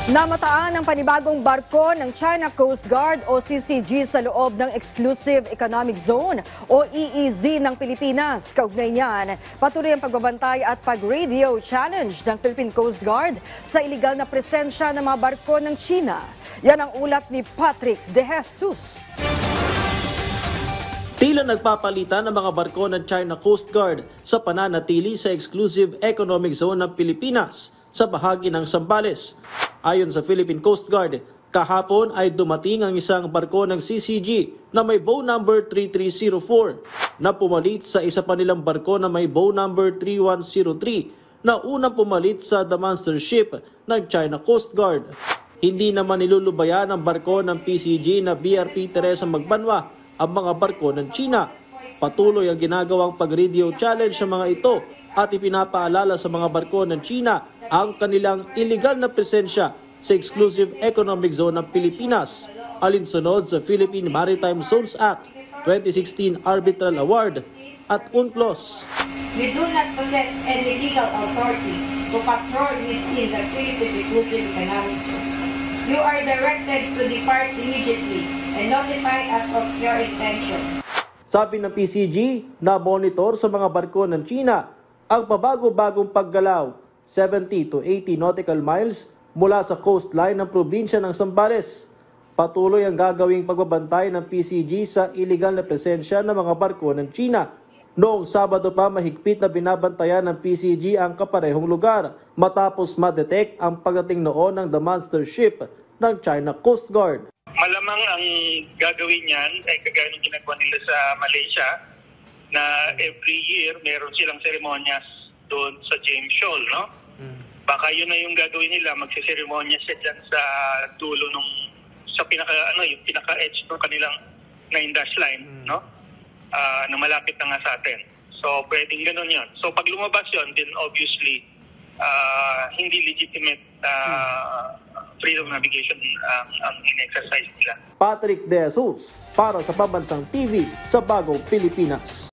Namataan ang panibagong barko ng China Coast Guard o CCG sa loob ng Exclusive Economic Zone o EEZ ng Pilipinas. Kaugnay niyan, patuloy ang pagbabantay at pag-radio challenge ng Philippine Coast Guard sa iligal na presensya ng mga barko ng China. Yan ang ulat ni Patrick De Jesus. Tila nagpapalitan ang mga barko ng China Coast Guard sa pananatili sa Exclusive Economic Zone ng Pilipinas sa bahagi ng Zambales. Ayon sa Philippine Coast Guard, kahapon ay dumating ang isang barko ng CCG na may bow number 3304 na pumalit sa isa pa nilang barko na may bow number 3103 na unang pumalit sa The Monster Ship ng China Coast Guard. Hindi naman nilulubayan ang barko ng PCG na BRP Teresa Magbanwa ang mga barko ng China. Patuloy ang ginagawang pag-radio challenge sa mga ito at ipinapaalala sa mga barko ng China ang kanilang illegal na presensya sa Exclusive Economic Zone ng Pilipinas, alinsunod sa Philippine Maritime Zones Act 2016 Arbitral Award at UNCLOS. We do not possess any legal authority to patrol within the Philippines Exclusive Economic Zone. You are directed to depart immediately and notify us of your intention. Sabi ng PCG na monitor sa mga barko ng China ang pabago-bagong paggalaw 70 to 80 nautical miles mula sa coastline ng probinsya ng Zambales. Patuloy ang gagawing pagbabantay ng PCG sa iligal na presensya ng mga barko ng China. Noong Sabado pa mahigpit na binabantayan ng PCG ang kaparehong lugar matapos ma-detect ang pagdating noon ng The Monster Ship ng China Coast Guard. Malamang ang gagawin niyan ay kagaya ng ginagawa nila sa Malaysia na every year meron silang seremonyas doon sa James Shoal, no? Baka yun na yung gagawin nila, magseseremonya siya dyan sa dulo nung sa yung pinaka-edge ng kanilang 9-dash line, no? Na malapit na nga sa atin. So pwedeng gano'n 'yon. So pag lumabas 'yon, then obviously hindi legitimate freedom navigation ang in-exercise nila. Patrick De Jesus para sa Pambansang TV sa Bagong Pilipinas.